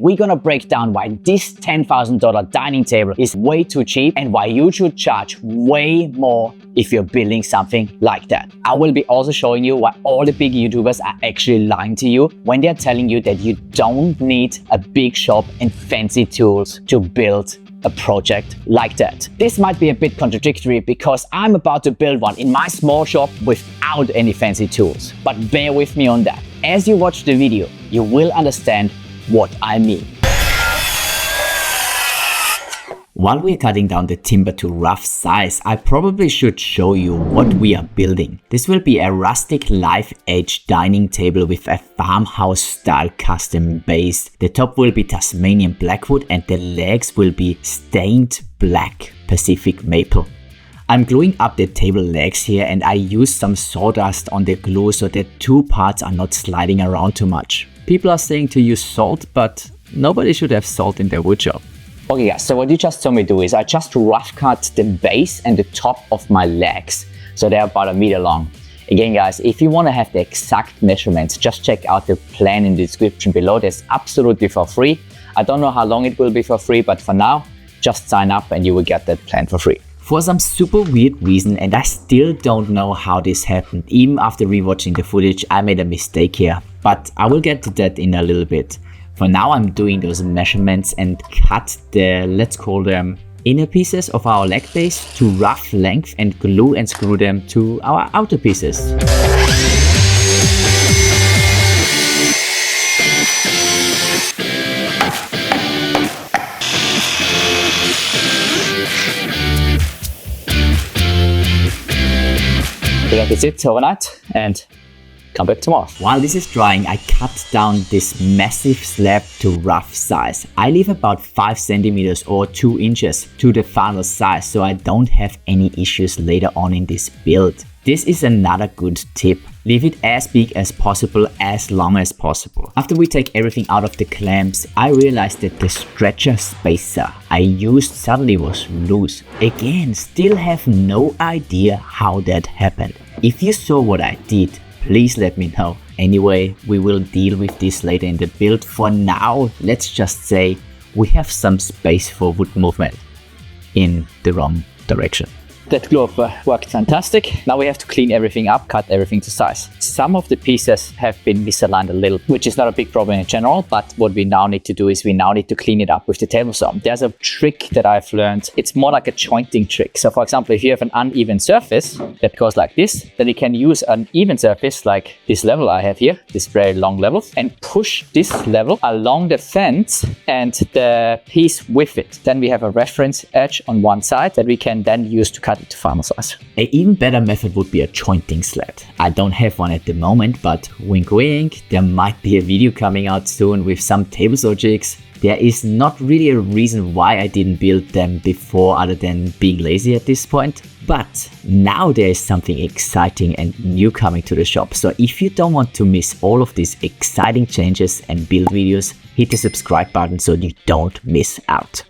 we're gonna break down why this $10,000 dining table is way too cheap and why you should charge way more if you're building something like that. I will be also showing you why all the big YouTubers are actually lying to you when they're telling you that you don't need a big shop and fancy tools to build a project like that. This might be a bit contradictory because I'm about to build one in my small shop without any fancy tools. But bear with me on that. As you watch the video, you will understand what I mean. While we're cutting down the timber to rough size, I probably should show you what we are building. This will be a rustic live edge dining table with a farmhouse style custom base. The top will be Tasmanian blackwood and the legs will be stained black Pacific maple. I'm gluing up the table legs here and I use some sawdust on the glue so the two parts are not sliding around too much. People are saying to use salt, but nobody should have salt in their wood shop. Okay guys, so what you just saw me do is I just rough cut the base and the top of my legs. So they're about 1 meter long. Again guys, if you want to have the exact measurements, just check out the plan in the description below. That's absolutely for free. I don't know how long it will be for free, but for now, just sign up and you will get that plan for free. For some super weird reason, and I still don't know how this happened, even after rewatching the footage, I made a mistake here. But I will get to that in a little bit. For now, I'm doing those measurements and cut the, let's call them, inner pieces of our leg base to rough length and glue and screw them to our outer pieces. We're going to sit overnight and come back tomorrow. While this is drying, I cut down this massive slab to rough size. I leave about 5 centimeters or 2 inches to the final size so I don't have any issues later on in this build. This is another good tip. Leave it as big as possible, as long as possible. After we take everything out of the clamps, I realized that the stretcher spacer I used suddenly was loose. Again, still have no idea how that happened. If you saw what I did, please let me know. Anyway, we will deal with this later in the build. For now, let's just say we have some space for wood movement in the wrong direction. That glue worked fantastic. Now we have to clean everything up, cut everything to size. Some of the pieces have been misaligned a little, which is not a big problem in general, but what we now need to do is we now need to clean it up with the table saw. There's a trick that I've learned. It's more like a jointing trick. So for example, if you have an uneven surface that goes like this, then you can use an even surface like this level I have here, this very long level, and push this level along the fence and the piece with it. Then we have a reference edge on one side that we can then use to cut it to final size. An even better method would be a jointing sled. I don't have one at the moment, but wink wink, there might be a video coming out soon with some table saw jigs. There is not really a reason why I didn't build them before other than being lazy at this point. But now there is something exciting and new coming to the shop. So if you don't want to miss all of these exciting changes and build videos, hit the subscribe button so you don't miss out.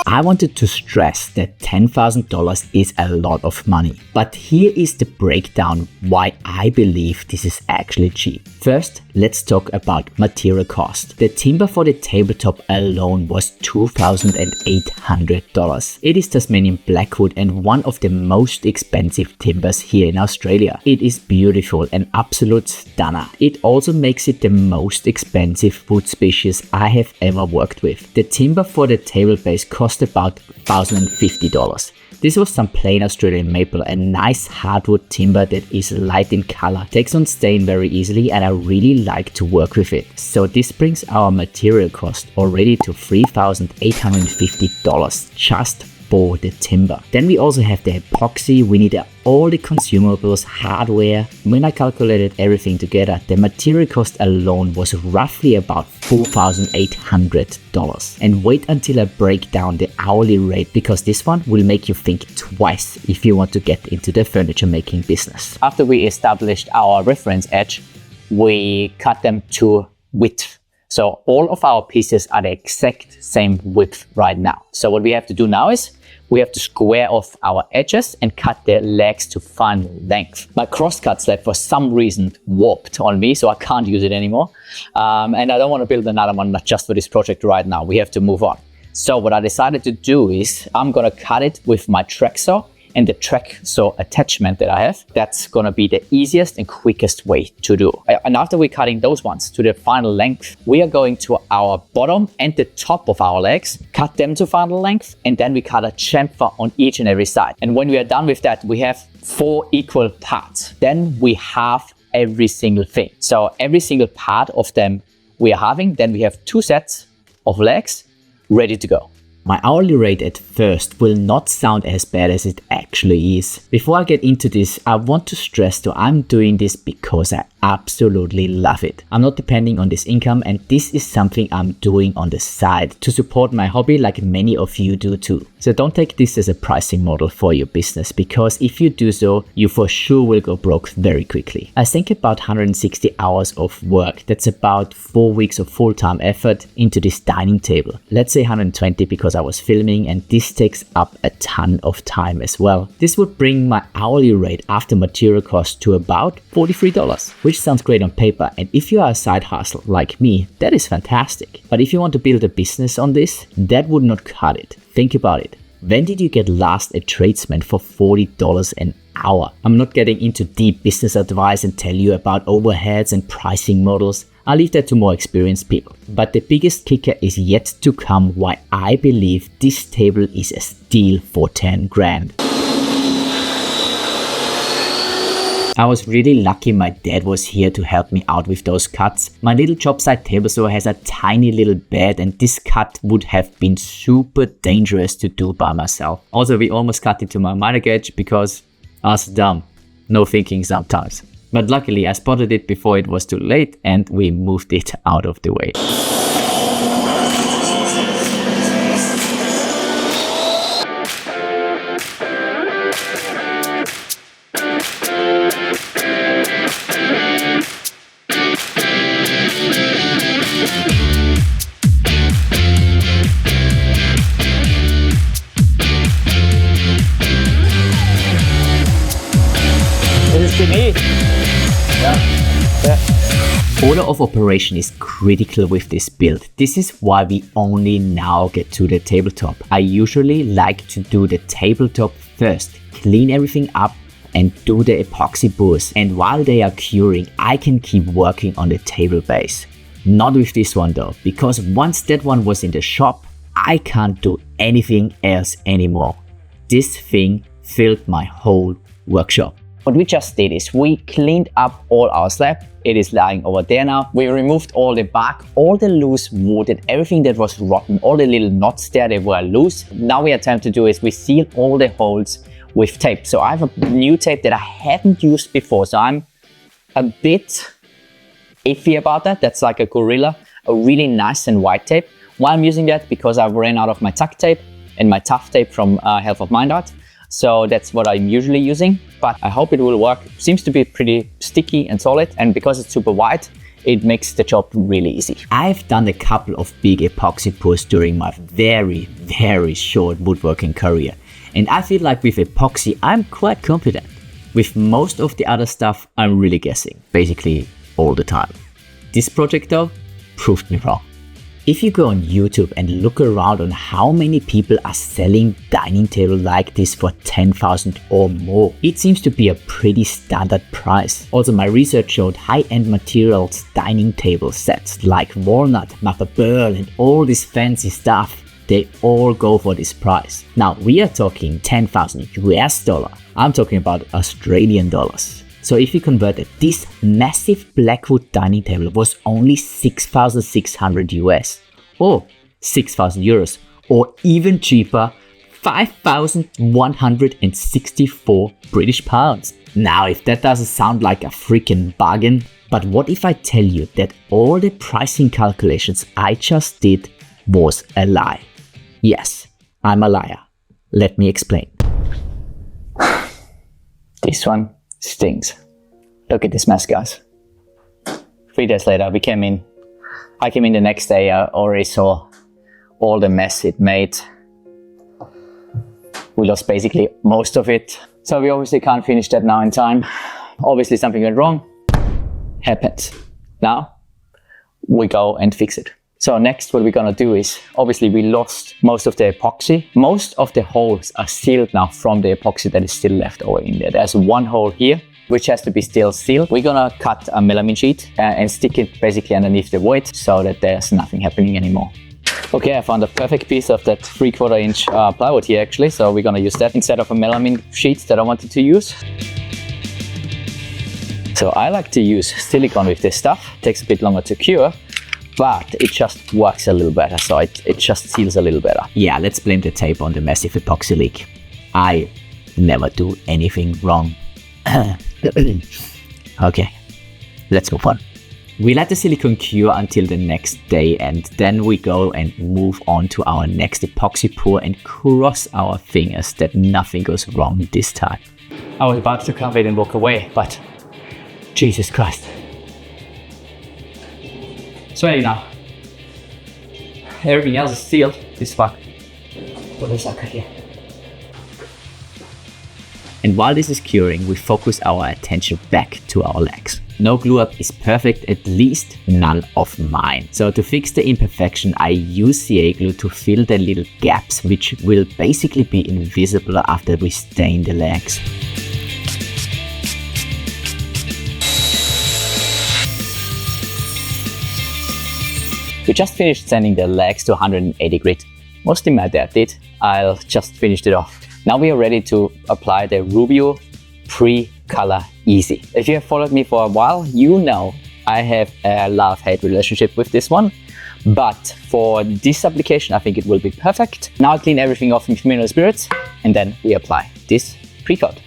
I wanted to stress that $10,000 is a lot of money, but here is the breakdown why I believe this is actually cheap. First, let's talk about material cost. The timber for the tabletop alone was $2,800. It is Tasmanian blackwood and one of the most expensive timbers here in Australia. It is beautiful and absolute stunner. It also makes it the most expensive wood species I have ever worked with. The timber for the table base cost about $1,050. This was some plain Australian maple, a nice hardwood timber that is light in color, takes on stain very easily, and I really like to work with it. So this brings our material cost already to $3,850 just for the timber. Then we also have the epoxy. We need all the consumables, hardware. When I calculated everything together, the material cost alone was roughly about $4,800. And wait until I break down the hourly rate, because this one will make you think twice if you want to get into the furniture making business. After we established our reference edge, we cut them to width. So all of our pieces are the exact same width right now. So what we have to do now is we have to square off our edges and cut their legs to final length. My crosscut slab for some reason warped on me, so I can't use it anymore. And I don't want to build another one, not just for this project right now. We have to move on. So what I decided to do is I'm gonna cut it with my track saw and the track saw attachment that I have. That's gonna be the easiest and quickest way to do. And after we're cutting those ones to the final length, we are going to our bottom and the top of our legs, cut them to final length, and then we cut a chamfer on each and every side. And when we are done with that, we have 4 equal parts. Then we halve every single thing. So every single part of them we are halving, then we have 2 sets of legs ready to go. My hourly rate at first will not sound as bad as it actually is. Before I get into this, I want to stress that I'm doing this because I absolutely love it. I'm not depending on this income, and this is something I'm doing on the side to support my hobby like many of you do too. So don't take this as a pricing model for your business, because if you do so, you for sure will go broke very quickly. I think about 160 hours of work. That's about 4 weeks of full-time effort into this dining table. Let's say 120 because I was filming, and this takes up a ton of time as well. This would bring my hourly rate after material cost to about $43, which sounds great on paper, and if you are a side hustle like me, that is fantastic. But if you want to build a business on this, that would not cut it. Think about it. When did you get last a tradesman for $40 an hour? I'm not getting into deep business advice and tell you about overheads and pricing models. I'll leave that to more experienced people. But the biggest kicker is yet to come, why I believe this table is a steal for 10 grand. I was really lucky my dad was here to help me out with those cuts. My little job site table saw has a tiny little bed, and this cut would have been super dangerous to do by myself. Also, we almost cut it to my miter gauge because I was dumb. No thinking sometimes. But luckily I spotted it before it was too late, and we moved it out of the way. Order of operation is critical with this build. This is why we only now get to the tabletop. I usually like to do the tabletop first, clean everything up and do the epoxy boards. And while they are curing, I can keep working on the table base. Not with this one though, because once that one was in the shop, I can't do anything else anymore. This thing filled my whole workshop. What we just did is we cleaned up all our slab. It is lying over there now. We removed all the bark, all the loose wood and everything that was rotten, all the little knots there, they were loose. Now we attempt to do is we seal all the holes with tape. So I have a new tape that I haven't used before. So I'm a bit iffy about that. That's like a Gorilla, a really nice and white tape. Why I'm using that? Because I ran out of my tuck tape and my tough tape from Health of Mind Art. So that's what I'm usually using, but I hope it will work. Seems to be pretty sticky and solid, and because it's super white, it makes the job really easy. I've done a couple of big epoxy pours during my very short woodworking career, and I feel like with epoxy, I'm quite confident. With most of the other stuff, I'm really guessing, basically all the time. This project though, proved me wrong. If you go on YouTube and look around on how many people are selling dining table like this for 10,000 or more, it seems to be a pretty standard price. Also, my research showed high-end materials dining table sets like walnut, mother pearl and all this fancy stuff, they all go for this price. Now we are talking 10,000 US dollar. I'm talking about Australian dollars. So if you convert it, this massive blackwood dining table was only 6,600 US or 6,000 euros, or even cheaper, 5,164 British pounds. Now, if that doesn't sound like a freaking bargain, but what if I tell you that all the pricing calculations I just did was a lie? Yes, I'm a liar. Let me explain. This one stinks. Look at this mess, guys. 3 days later, I came in the next day. I already saw all the mess it made. We lost basically most of it. So we obviously can't finish that now in time. Obviously something went wrong. Happens. Now we go and fix it. So next what we're gonna do is, obviously we lost most of the epoxy. Most of the holes are sealed now from the epoxy that is still left over in there. There's one hole here which has to be still sealed. We're gonna cut a melamine sheet and stick it basically underneath the void so that there's nothing happening anymore. Okay, I found a perfect piece of that 3/4 inch plywood here actually, so we're gonna use that instead of a melamine sheet that I wanted to use. So I like to use silicone with this stuff. It takes a bit longer to cure, but it just works a little better, so it just seals a little better. Yeah, let's blame the tape on the massive epoxy leak. I never do anything wrong. Okay, let's move on. We let the silicone cure until the next day, and then we go and move on to our next epoxy pour and cross our fingers that nothing goes wrong this time. I was about to cover it and walk away, but Jesus Christ. Sweaty now. Everything else is sealed. This fuck. Put the sucker here. And while this is curing, we focus our attention back to our legs. No glue up is perfect, at least none of mine. So to fix the imperfection, I use CA glue to fill the little gaps, which will basically be invisible after we stain the legs. We just finished sanding the legs to 180 grit. Mostly my dad did. I'll just finish it off. Now we are ready to apply the Rubio Pre-Color Easy. If you have followed me for a while, you know I have a love-hate relationship with this one. But for this application, I think it will be perfect. Now I clean everything off with mineral spirits and then we apply this pre-coat.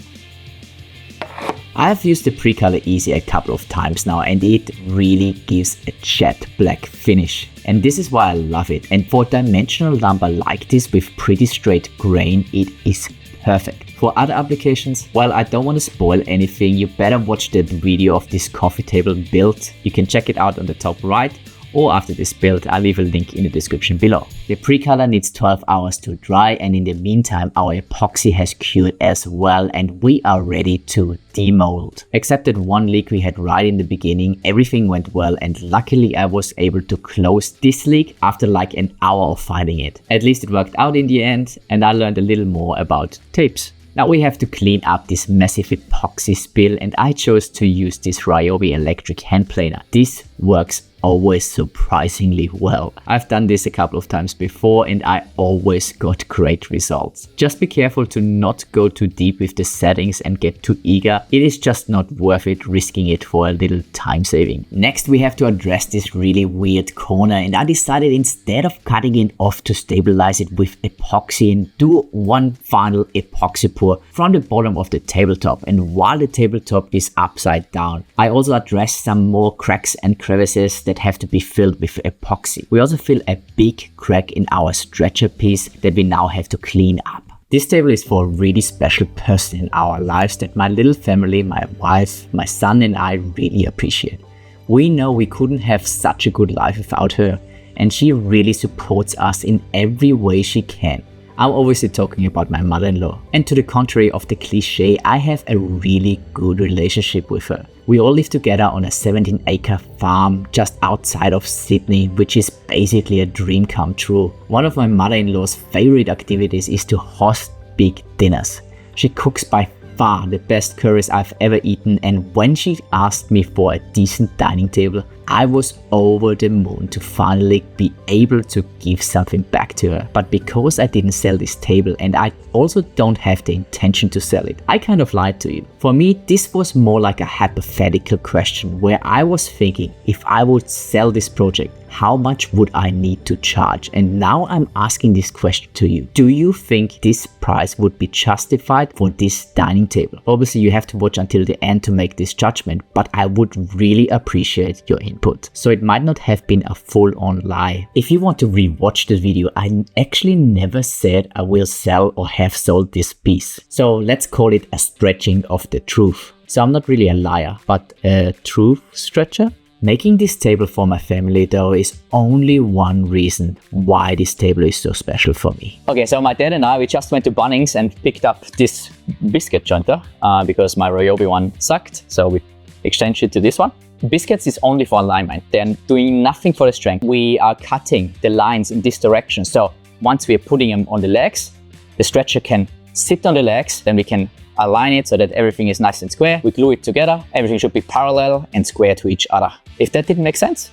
I have used the Pre-Color Easy a couple of times now and it really gives a jet black finish. And this is why I love it. And for dimensional lumber like this with pretty straight grain, it is perfect. For other applications, well, I don't want to spoil anything. You better watch the video of this coffee table build. You can check it out on the top right. Or after this build, I'll leave a link in the description below. The pre-color needs 12 hours to dry, and in the meantime our epoxy has cured as well and we are ready to demold. Except that one leak we had right in the beginning, everything went well and luckily I was able to close this leak after like an hour of fighting it. At least it worked out in the end and I learned a little more about tapes. Now we have to clean up this massive epoxy spill and I chose to use this Ryobi electric hand planer. This works always surprisingly well. I've done this a couple of times before and I always got great results. Just be careful to not go too deep with the settings and get too eager. It is just not worth it risking it for a little time saving. Next we have to address this really weird corner and I decided instead of cutting it off to stabilize it with epoxy and do one final epoxy pour from the bottom of the tabletop, and while the tabletop is upside down I also addressed some more cracks and crevices that have to be filled with epoxy. We also fill a big crack in our stretcher piece that we now have to clean up. This table is for a really special person in our lives that my little family, my wife, my son and I really appreciate. We know we couldn't have such a good life without her and she really supports us in every way she can. I'm obviously talking about my mother-in-law. And to the contrary of the cliche, I have a really good relationship with her. We all live together on a 17-acre farm just outside of Sydney, which is basically a dream come true. One of my mother-in-law's favorite activities is to host big dinners. She cooks by far the best curries I've ever eaten, and when she asked me for a decent dining table, I was over the moon to finally be able to give something back to her. But because I didn't sell this table and I also don't have the intention to sell it, I kind of lied to you. For me, this was more like a hypothetical question where I was thinking if I would sell this project, how much would I need to charge? And now I'm asking this question to you. Do you think this price would be justified for this dining table? Obviously, you have to watch until the end to make this judgment, but I would really appreciate your input. So it might not have been a full-on lie. If you want to rewatch the video, I actually never said I will sell or have sold this piece. So let's call it a stretching of the truth. So I'm not really a liar, but a truth stretcher? Making this table for my family though is only one reason why this table is so special for me. Okay, so my dad and I, we just went to Bunnings and picked up this biscuit jointer because my Ryobi one sucked, so we exchanged it to this one. Biscuits is only for alignment. They're doing nothing for the strength. We are cutting the lines in this direction, so once we are putting them on the legs, the stretcher can sit on the legs, then we can align it so that everything is nice and square. We glue it together. Everything should be parallel and square to each other. If that didn't make sense,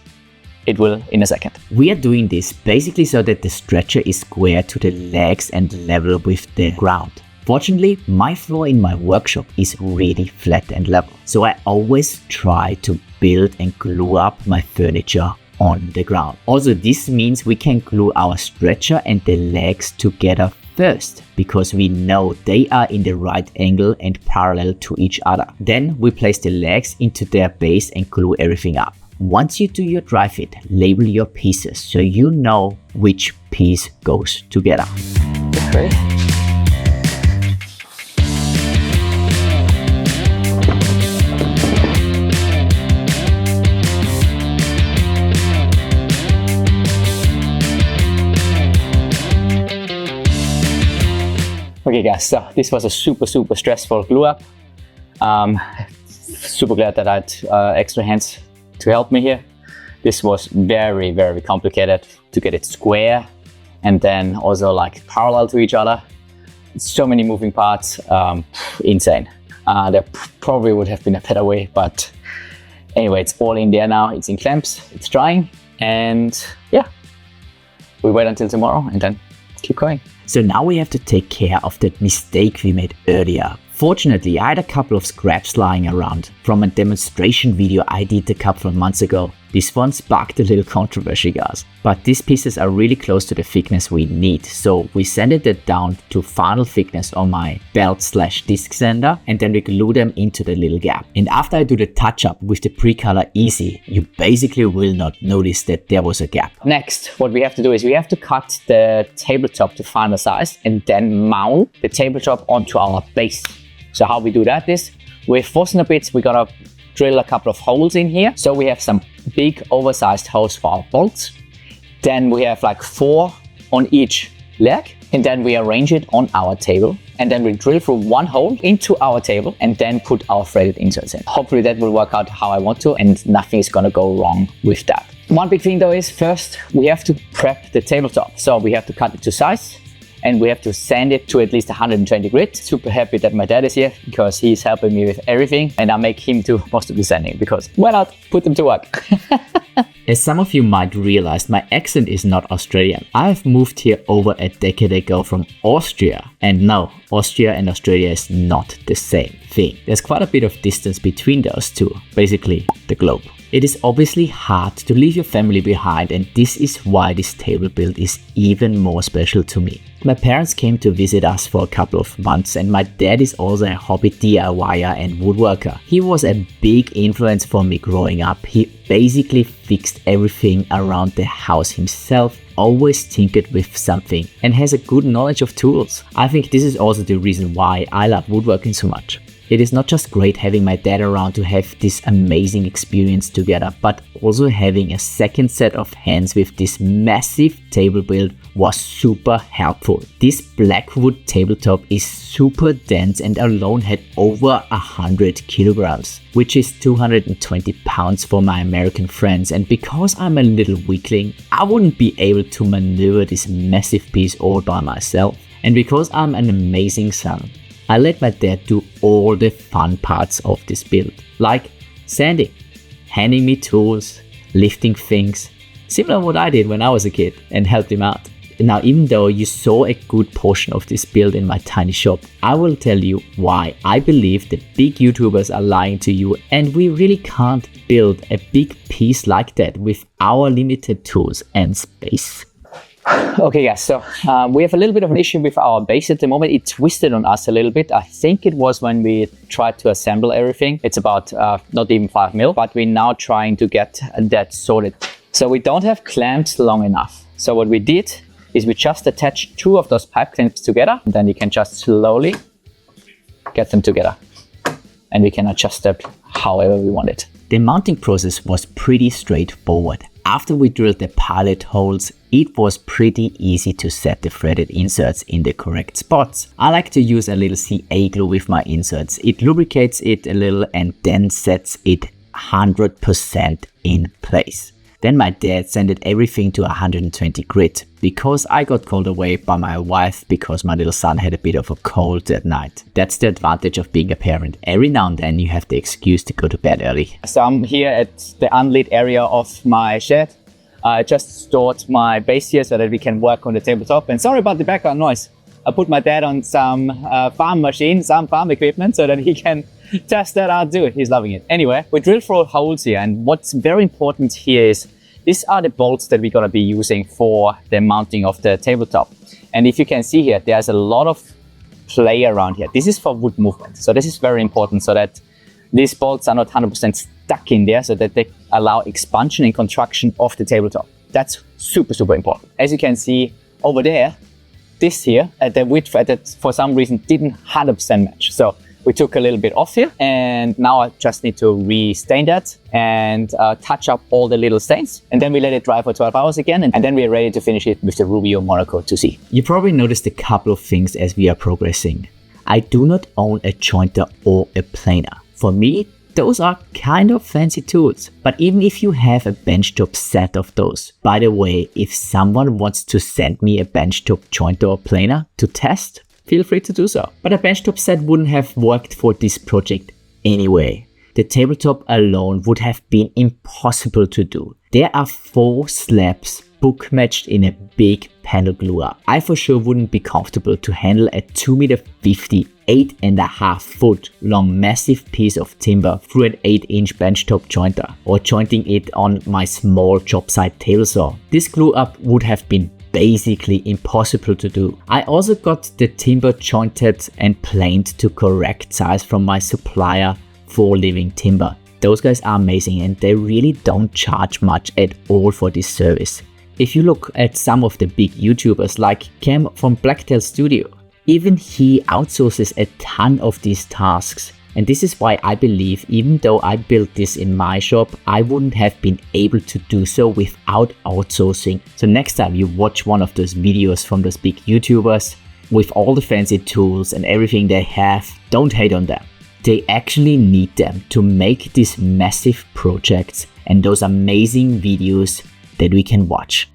it will in a second. We are doing this basically so that the stretcher is square to the legs and level with the ground. Fortunately, my floor in my workshop is really flat and level, so I always try to build and glue up my furniture on the ground. Also, this means we can glue our stretcher and the legs together first, because we know they are in the right angle and parallel to each other. Then we place the legs into their base and glue everything up. Once you do your dry fit, label your pieces so you know which piece goes together. Okay. Okay guys, so this was a super stressful glue up. Super glad that I had extra hands to help me here. This was very complicated to get it square and then also like parallel to each other. So many moving parts, insane. There probably would have been a better way, but anyway, it's all in there now. It's in clamps, it's drying, and yeah, we wait until tomorrow and then keep going. So now we have to take care of that mistake we made earlier. Fortunately, I had a couple of scraps lying around from a demonstration video I did a couple of months ago. This one sparked a little controversy, guys. But these pieces are really close to the thickness we need, so we sanded it down to final thickness on my belt/disc sander, and then we glue them into the little gap. And after I do the touch up with the pre-color easy, you basically will not notice that there was a gap. Next, what we have to do is we have to cut the tabletop to final size and then mount the tabletop onto our base. So how we do that is, with Forstner bits, we're gonna drill a couple of holes in here. So we have some big oversized holes for our bolts. Then we have like 4 on each leg, and then we arrange it on our table. And then we drill through one hole into our table and then put our threaded inserts in. Hopefully that will work out how I want to, and nothing is gonna go wrong with that. One big thing though is, first we have to prep the tabletop. So we have to cut it to size, and we have to sand it to at least 120 grit. Super happy that my dad is here because he's helping me with everything, and I make him do most of the sanding because why not put them to work? As some of you might realize, my accent is not Australian. I have moved here over a decade ago from Austria, and no, Austria and Australia is not the same thing. There's quite a bit of distance between those two, basically the globe. It is obviously hard to leave your family behind, and this is why this table build is even more special to me. My parents came to visit us for a couple of months, and my dad is also a hobby DIYer and woodworker. He was a big influence for me growing up. He basically fixed everything around the house himself, always tinkered with something, and has a good knowledge of tools. I think this is also the reason why I love woodworking so much. It is not just great having my dad around to have this amazing experience together, but also having a second set of hands with this massive table build was super helpful. This blackwood tabletop is super dense and alone had over 100 kilograms, which is 220 pounds for my American friends. And because I'm a little weakling, I wouldn't be able to maneuver this massive piece all by myself. And because I'm an amazing son, I let my dad do all the fun parts of this build, like sanding, handing me tools, lifting things, similar to what I did when I was a kid, and helped him out. Now, even though you saw a good portion of this build in my tiny shop, I will tell you why I believe the big YouTubers are lying to you, and we really can't build a big piece like that with our limited tools and space. Okay guys, so we have a little bit of an issue with our base at the moment. It twisted on us a little bit. I think it was when we tried to assemble everything. It's about not even 5 mil, but we're now trying to get that sorted. So we don't have clamps long enough. So what we did is we just attached 2 of those pipe clamps together, and then you can just slowly get them together. and we can adjust it however we want it. The mounting process was pretty straightforward. After we drilled the pilot holes, it was pretty easy to set the threaded inserts in the correct spots. I like to use a little CA glue with my inserts. It lubricates it a little and then sets it 100% in place. Then my dad sent everything to 120 grit because I got called away by my wife because my little son had a bit of a cold that night. That's the advantage of being a parent. Every now and then you have the excuse to go to bed early. So I'm here at the unlit area of my shed. I just stored my base here so that we can work on the tabletop. And sorry about the background noise. I put my dad on some farm machine, some farm equipment so that he can test that out too. He's loving it. Anyway, we drilled 4 holes here, and what's very important here is these are the bolts that we're going to be using for the mounting of the tabletop. And if you can see here, there's a lot of play around here. This is for wood movement. So this is very important so that these bolts are not 100% stuck in there, so that they allow expansion and contraction of the tabletop. That's super, super important. As you can see over there, this here, the width for some reason didn't 100% match. So we took a little bit off here, and now I just need to re-stain that and touch up all the little stains. And then we let it dry for 12 hours again, and then we are ready to finish it with the Rubio Monaco 2C. You probably noticed a couple of things as we are progressing. I do not own a jointer or a planer. For me, those are kind of fancy tools, but even if you have a benchtop set of those, by the way, if someone wants to send me a benchtop jointer or planer to test, feel free to do so. But a benchtop set wouldn't have worked for this project anyway. The tabletop alone would have been impossible to do. There are 4 slabs book matched in a big panel glue up. I for sure wouldn't be comfortable to handle a 2.50 m, 8.5 foot long massive piece of timber through an 8-inch benchtop jointer, or jointing it on my small job site table saw. This glue up would have been basically impossible to do. I also got the timber jointed and planed to correct size from my supplier for Living Timber. Those guys are amazing, and they really don't charge much at all for this service. If you look at some of the big YouTubers like Cam from Blacktail Studio, even he outsources a ton of these tasks. And this is why I believe, even though I built this in my shop, I wouldn't have been able to do so without outsourcing. So next time you watch one of those videos from those big YouTubers with all the fancy tools and everything they have, don't hate on them. They actually need them to make these massive projects and those amazing videos that we can watch.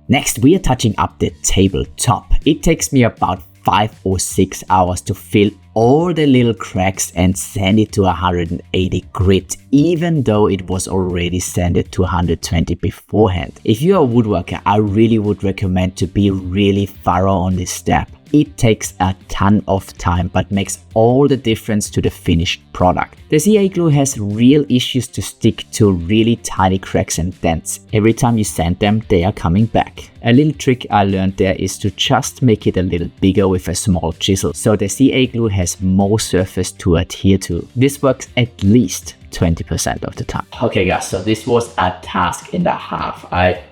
Next, we are touching up the tabletop. It takes me about 5 or 6 hours to fill all the little cracks and sand it to 180 grit, even though it was already sanded to 120 beforehand. If you are a woodworker, I really would recommend to be really thorough on this step. It takes a ton of time, but makes all the difference to the finished product. The CA glue has real issues to stick to really tiny cracks and dents. Every time you sand them, they are coming back. A little trick I learned there is to just make it a little bigger with a small chisel, so the CA glue has more surface to adhere to. This works at least 20% of the time. Okay guys, so this was a task and a half. I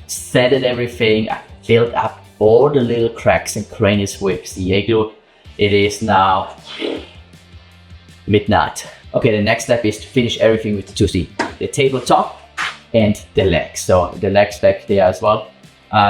sanded everything, I filled up all the little cracks and crannies with CA glue. It is now midnight. Okay, the next step is to finish everything with the 2C. The tabletop and the legs. So the legs back there as well.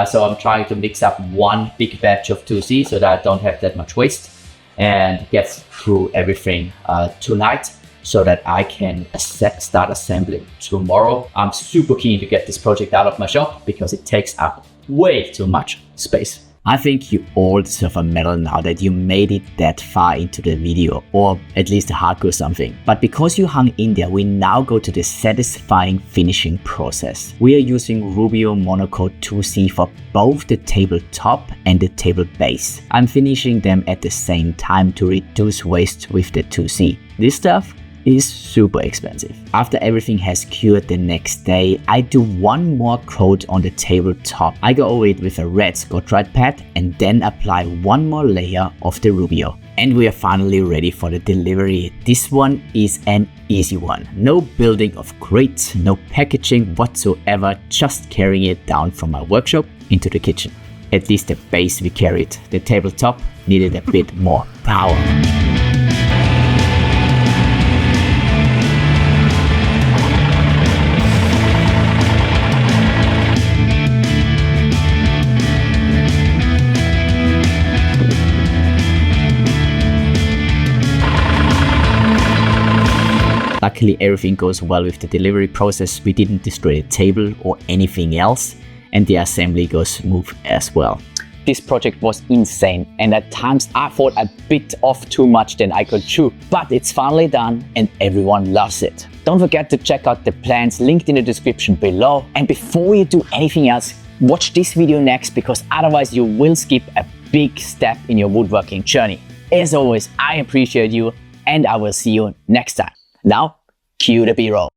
So I'm trying to mix up one big batch of 2C so that I don't have that much waste, and get through everything tonight so that I can start assembling tomorrow. I'm super keen to get this project out of my shop because it takes up way too much space. I think you all deserve a medal now that you made it that far into the video, or at least a hardcore something. But because you hung in there, we now go to the satisfying finishing process. We are using Rubio Monaco 2C for both the tabletop and the table base. I'm finishing them at the same time to reduce waste with the 2C. This stuff is super expensive. After everything has cured the next day, I do one more coat on the tabletop. I go over it with a red Scotch-Brite pad and then apply one more layer of the Rubio. And we are finally ready for the delivery. This one is an easy one. No building of crates, no packaging whatsoever, just carrying it down from my workshop into the kitchen. At least the base we carried. The tabletop needed a bit more power. Luckily, everything goes well with the delivery process. We didn't destroy the table or anything else, and the assembly goes smooth as well. This project was insane, and at times I thought a bit of too much than I could chew, but it's finally done and everyone loves it. Don't forget to check out the plans linked in the description below, and before you do anything else, watch this video next, because otherwise you will skip a big step in your woodworking journey. As always, I appreciate you, and I will see you next time. Now, cue the B-roll.